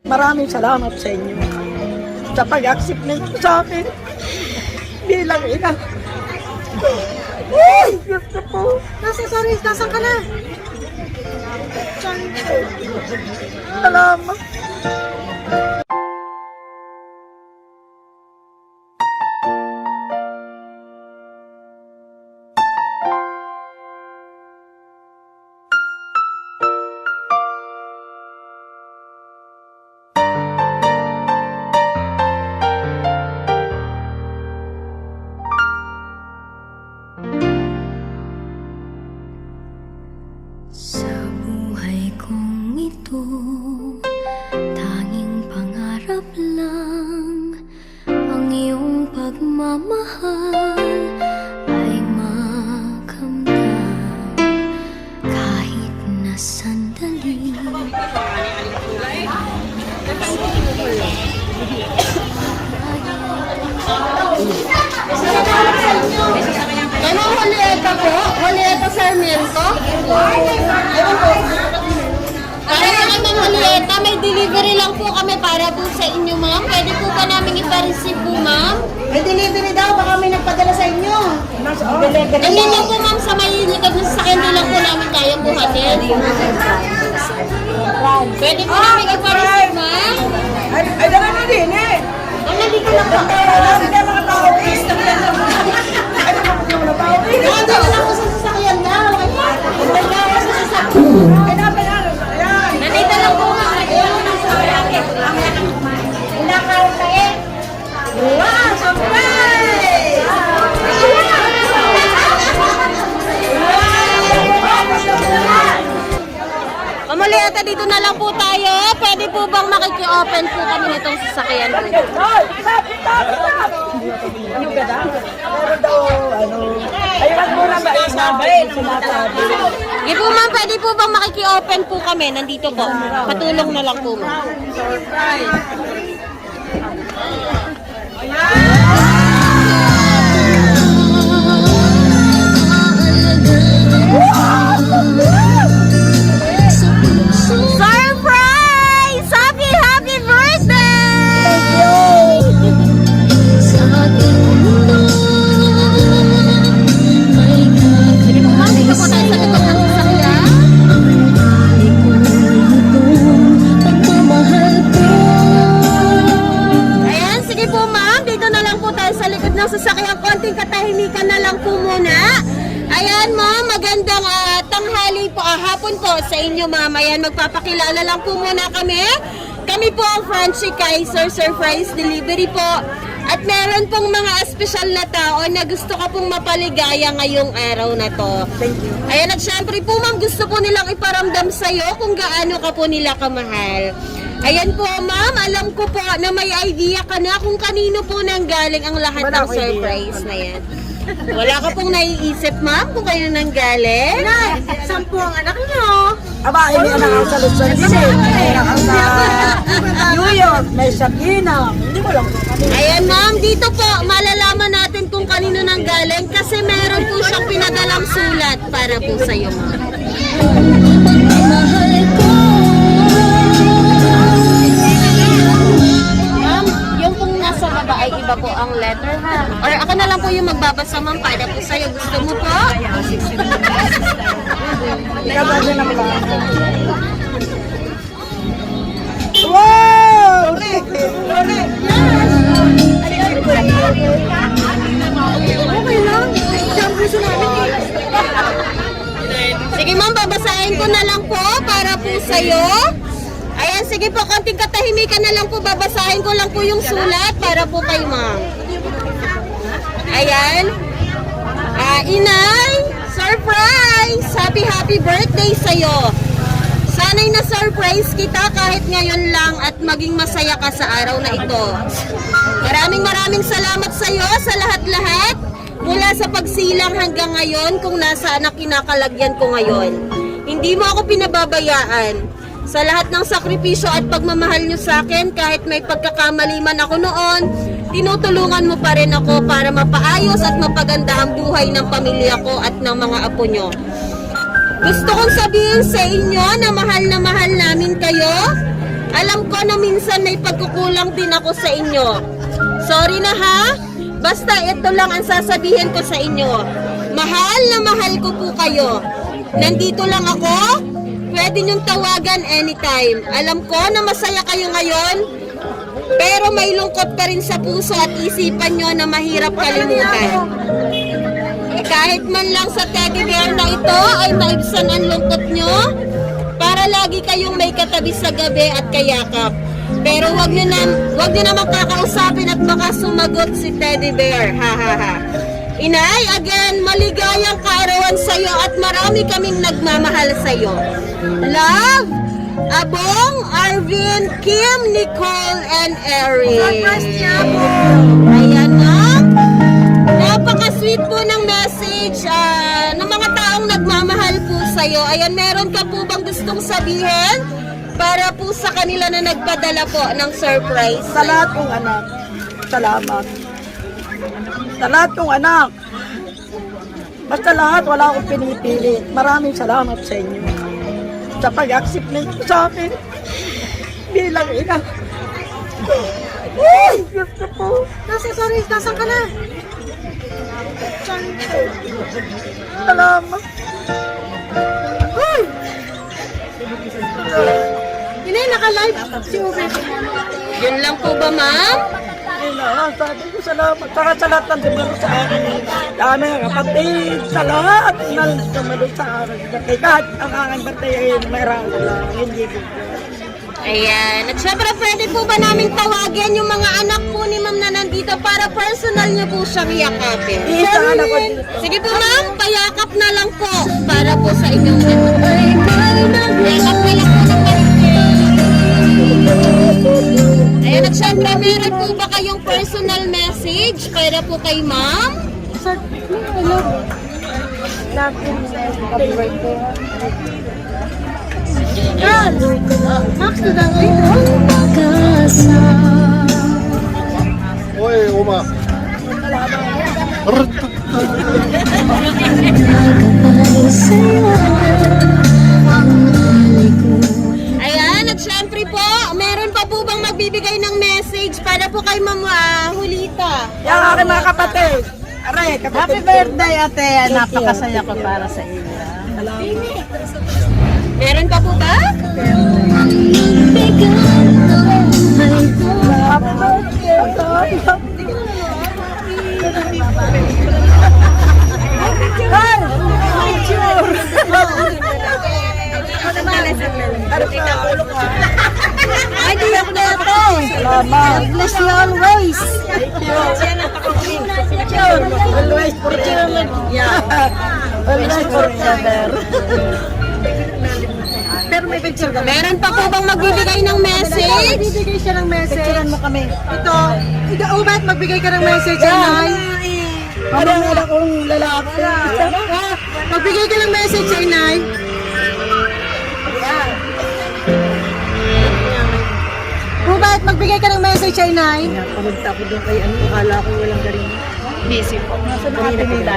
Maraming salamat sa inyo sa pag-accept ninyo sa akin bilang ina. Ay, gusto po. Nasaan ka na? Salamat. Sa buhay kong ito, tanging pangarap lang ang iyong pagmamahal ay makamdam kahit na sandali. Ano Julieta po? Julieta Sarmiento? Kaya naman Julieta, may delivery lang po kami para po sa inyo ma'am. Pwede po ba namin ipa-receive po ma'am? May delivery daw, baka may nagpadala sa inyo. Ganyan lang po ma'am sa may likod ng sasakyan, di lang po namin kayang buhatin. Pwede po namin ipa-receive ma'am? Ay, dala na din eh. Nandito lang po. Hindi mga tao. Nandito lang po sa sasakyan na. Nandito lang po ma'am. Inakaroon kayo. Wow, surprise! Julieta, dito na lang po tayo. Pwede po bang makiki-open po kami nitong sasakyan po? Ano ka daw? Meron daw, ayun mo na ba? Sinabi. Hindi po ma'am, pwede po bang makiki-open po kami? Nandito po. Patulong na lang po ma'am. Surprise! Happy birthday! Sige po ma'am, dito po tayo sa likod ng sasakyan. Ayan, sige po ma'am, dito na lang po tayo sa likod ng sasakyan. Konting katahimikan na lang po muna. Ayan ma'am, magandang tanghali po, hapon po sa inyo ma'am. Ayan, magpapakilala lang po muna kami. Kami po ang Francie Kaiser Surprise Delivery po. At meron pong mga espesyal na tao na gusto ka pong mapaligaya ngayong araw na to. Thank you. Ayan, at syempre po ma'am, gusto po nilang iparamdam sa'yo kung gaano ka po nila kamahal. Ayan po ma'am, alam ko po na may idea ka na kung kanino po nanggaling ang lahat ng surprise na yan. Wala ka pong naiisip ma'am kung kayo nanggaling? Saan po ang anak niyo? Aba, hindi anak ako sa Luzon. May anak ako sa New York. May Sabina. Hindi ko lang. Ayan ma'am, dito po malalaman natin kung kanino nanggaling kasi meron po siyang pinadalang sulat para po sa iyo ma'am. Ma'am, yung pong nasa baba ay iba po ang letter ha. Or ako na lang po yung magbabasa ma'am para po sa iyo. Gusto mo po? Nagkabasa na ba? Wow! Okay lang. Siyempre gusto namin eh. Sige ma'am, babasahin ko na lang po para po sa'yo. Ayan, sige po, konting katahimikan na lang po. Babasahin ko lang po yung sulat para po kay ma'am. Ayan. Inay, surprise! Happy birthday sa'yo. Sana'y na-surprise kita kahit ngayon lang at maging masaya ka sa araw na ito. Maraming salamat sa iyo sa lahat-lahat. Mula sa pagsilang hanggang ngayon kung nasaan ang kinakalagyan ko ngayon. Hindi mo ako pinababayaan. Sa lahat ng sakripisyo at pagmamahal nyo sa akin, kahit may pagkakamali man ako noon, tinutulungan mo pa rin ako para mapaayos at mapaganda ang buhay ng pamilya ko at ng mga apo nyo. Gusto kong sabihin sa inyo na mahal namin kayo Alam ko na minsan may pagkukulang din ako sa inyo. Sorry na ha. Basta ito lang ang sasabihin ko sa inyo. Mahal na mahal ko po kayo. Nandito lang ako. Pwede niyong tawagan anytime. Alam ko na masaya kayo ngayon. Pero may lungkot pa rin sa puso at isipan nyo na mahirap kalimutan. Kahit man lang sa teddy bear na ito ay maibsan ang lungkot nyo para lagi kayong may katabi sa gabi at kayakap. Pero wag nyo naman kakausapin at baka sumagot si teddy bear. Ha ha ha. Inay, again, maligayang kaarawan sa'yo at marami kaming nagmamahal sa'yo. Love, Abong, Arvin, Kim, Nicole, and Eric. Surprise niya po. Ayan na. Napaka-sweet po ng message ng mga taong nagmamahal po sa'yo. Ayan, meron ka po bang gustong sabihin para po sa kanila na nagpadala po ng surprise? Sa lahat kong anak, salamat. Sa lahat kong anak, basta lahat, wala akong pinipili. Maraming salamat sa inyo. Sa pag-accept ninyo sa akin bilang ina. Ay, Diyos ko po. Nasaan ka na? Salamat. Ay! Inay, naka-live si Ube. Yun lang po ba, ma'am? Sabi ko salamat. Saka sa lahat ng dumalo sa akin. Dami ang kapatid. Sa lahat ng dumalo sa akin. Kahit ang aking batay ay mayroon ko lang. Hindi ko. Ayan. At syempre, pwede po ba namin tawagin yung mga anak po ni ma'am na nandito para personal niyo po siyang yakapin? Isa anak ko dito. Sige po, ma'am. Payakap na lang po para po sa inyong yakap na lang po ng Ayan, at syempre, meron po ba kayong personal message para po kay ma'am? Oy, Uma. Ayan, at syempre po, meron pa po bang magbibigay ng message para po kay ma'am Julita? Yan aking mga kapatid. Aray, kapatid. Happy birthday, ate. Napakasaya ko para sa iyo. Meron pa po ba? Ay, di ako na ito. Salamat. Bless you always. Always forever. Always forever. Pero may picture ka. Meron pa po bang magbibigay ng message? Bibigay siya ng message. Picturean mo kami. Ito. Ubet, magbigay ka ng message. Inay. Parang wala kong lalaki. Magbigay ka ng message, Inay. Ubet, magbigay ka ng message, Inay. Pumunta ko doon kay ano, akala ko walang galing. Busy po. Nasa mga pinila.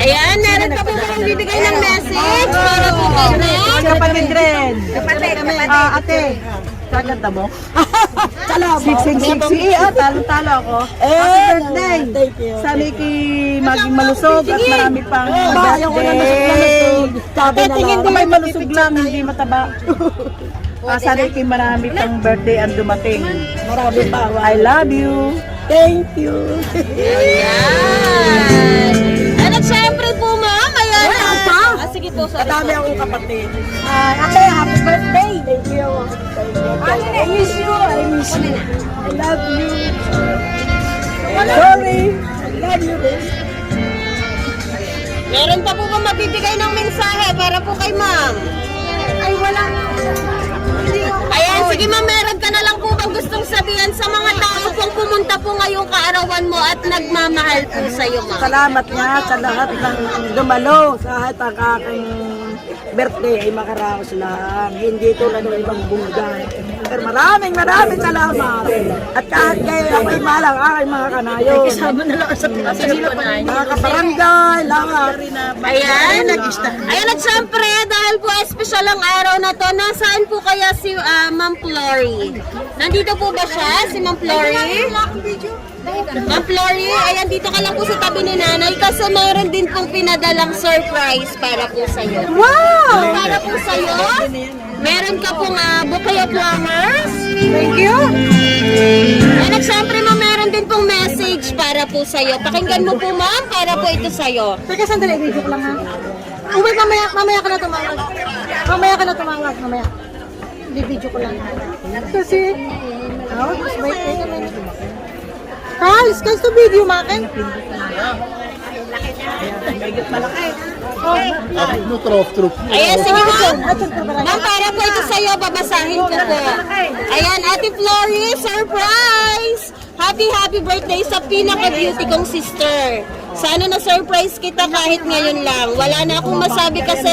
Ayan, meron pa po bang bibigay ng message para po kay ma'am? Kapatid rin. Kapatid. Ate. Kaganda mo? Salamat. Siksi. Talo-talo ako. Happy birthday. Thank you. Sana maging malusog at marami pang birthday. Ayaw ko na malusog. Sabi na lang. May malusog lang, hindi mataba. Sana marami pang birthday ang dumating. Marami pa. I love you. Thank you. Ayan. At syempre po ma'am, ayan. Sige po, sorry. Madami akong kapatid. Ate, happy birthday. Thank you. I miss you. I miss you. I love you. Sorry. I love you. Meron pa po ba mabibigay ng mensahe para po kay ma'am? Ay, wala. Ayan, sige ma'am, meron ka na lang po bang gustong sabihin sa mga tao kung pumunta po ngayong kaarawan mo at nagmamahal po sa'yo ma'am? Salamat nga sa lahat ng dumalo sa lahat ang aking birthday ay makaraos lang. Hindi tulad ng ibang bunggan. Pero maraming salamat. At kahit kayo ako'y malang aking mga kanayon. Kasama na lang sa mga kabarangay, lahat. Ayan. Ayan at syempre, dahil po espesyal ang araw na to, nasaan po kaya si Ma'am Flory? Nandito po ba siya, si Ma'am Flory? Ma'am Flory, ayan dito ka lang po sa tabi ni nanay kasi mayroon din pong pinadalang surprise para po sa'yo. Wow! Para po sa'yo, meron ka pong bouquet of flowers. Thank you! Ayan at syempre ma'am, meron din pong message para po sa'yo. Pakinggan mo po ma'am, para po ito sa'yo. Teka, sandali, video ko lang ha. Uy, mamaya ka na tumawag. Mamaya. Video ko lang. Kasi, wait a minute. Carl, guys, to video, makin. Ayan, sige ma'am. Ma'am, para po ito sa'yo, babasahin ko po. Ayan, Ate Flory, surprise! Happy birthday sa pinaka-beauty kong sister. Sana na-surprise kita kahit ngayon lang. Wala na akong masabi kasi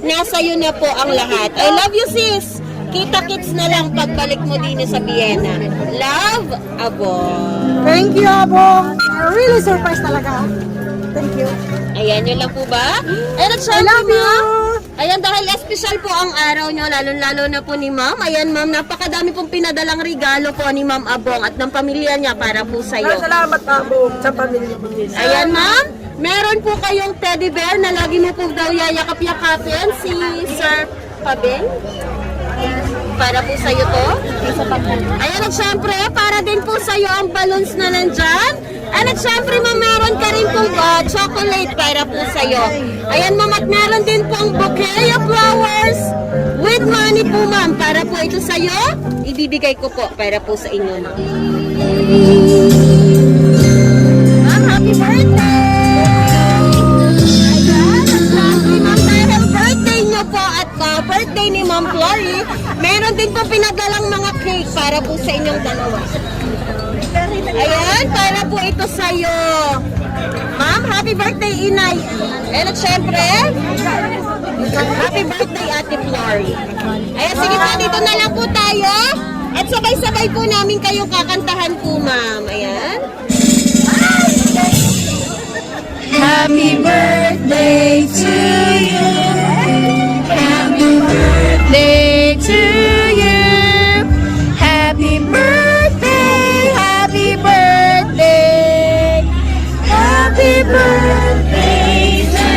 nasa iyo na po ang lahat. I love you sis. Kita-kits na lang pagbalik mo din sa Vienna. Love, Abong. Thank you, Abong. Really surprised talaga. Thank you. Ayan, yun lang po ba? Ayan, at syempre, love you. ma'am. Ayan, dahil espesyal po ang araw nyo, lalo na po ni ma'am. Ayan, ma'am, napakadami pong pinadalang regalo po ni Ma'am Abong at ng pamilya niya para po sa'yo. Salamat Abong sa pamilya mo. Ayan, ma'am. Meron po kayong teddy bear na lagi mo po daw yayakap-yakapin si Sir Pabeng. Para po sa'yo to. Ayan, at syempre, para din po sa'yo ang balloons na nandyan. And at syempre, ma'am, meron ka rin pong chocolate para po sa'yo. Ayan, ma'am, at meron din pong bouquet of flowers with money po, ma'am. Para po ito sa'yo, ibibigay ko po para po sa inyo, ma'am. Ma'am, happy birthday! Ayan, at syempre, ma'am, dahil birthday nyo po at birthday ni Ma'am Flory, meron din po pinadalang mga cake para po sa inyong dalawa. Ayan, para po ito sa'yo. Ma'am, happy birthday, Inay. And at syempre, happy birthday, Ate Flory. Ayan, sige po, dito na lang po tayo. At sabay-sabay po namin kayong kakantahan po, ma'am. Ayan. Happy birthday to you. Happy birthday to you. Happy birthday. Happy birthday. Happy birthday to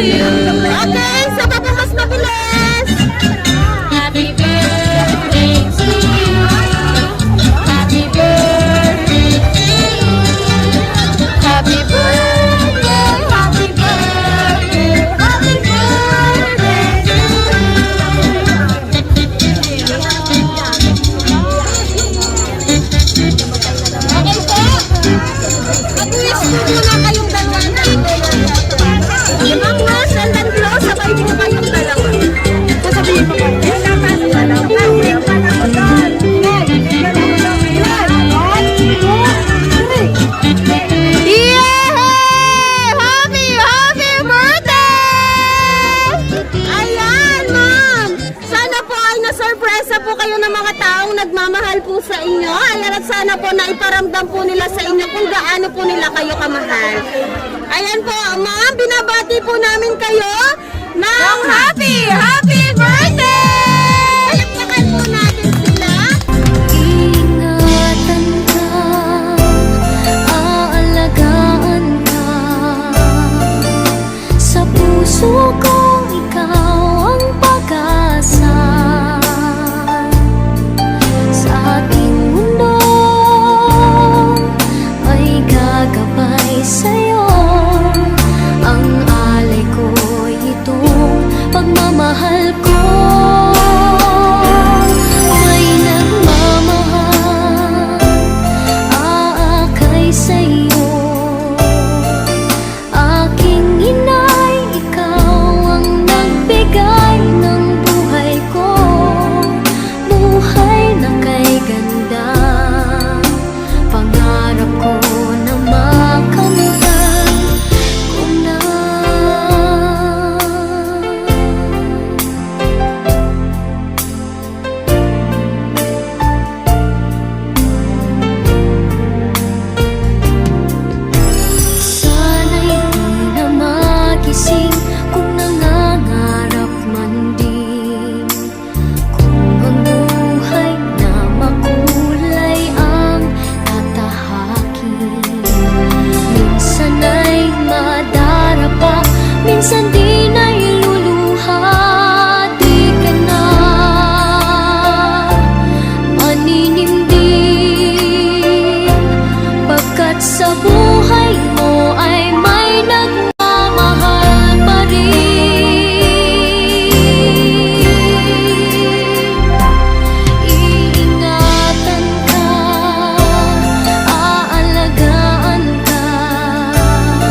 you. Okay, sa baba mas mabilis. Happy birthday to you. Happy birthday to you. Happy birthday. Happy birthday. Happy birthday to Okay po. Mag-wish po muna kayong dalawa na. Ma'am Rose and then Flo, sabay po kayong dalawa. Sasabihin mo pa. Yay! Happy birthday! Ayan, ma'am! Sana po ay na-surpresa po kayo ng mga taong nagmamahal po sa inyo. Ayan, at sana po na iparamdam po nila sa inyo kung gaano po nila kayo kamahal. Ayan po, ma'am, binabati po namin kayo ng happy birthday! Palakpakan po natin sila. Ingatan ka, aalagaan ka. Sa puso kong ikaw ang pag-asa. Sa ating mundo ay gagabay sa'yo. Ang alay ko'y itong pagmamahal ko. sa buhay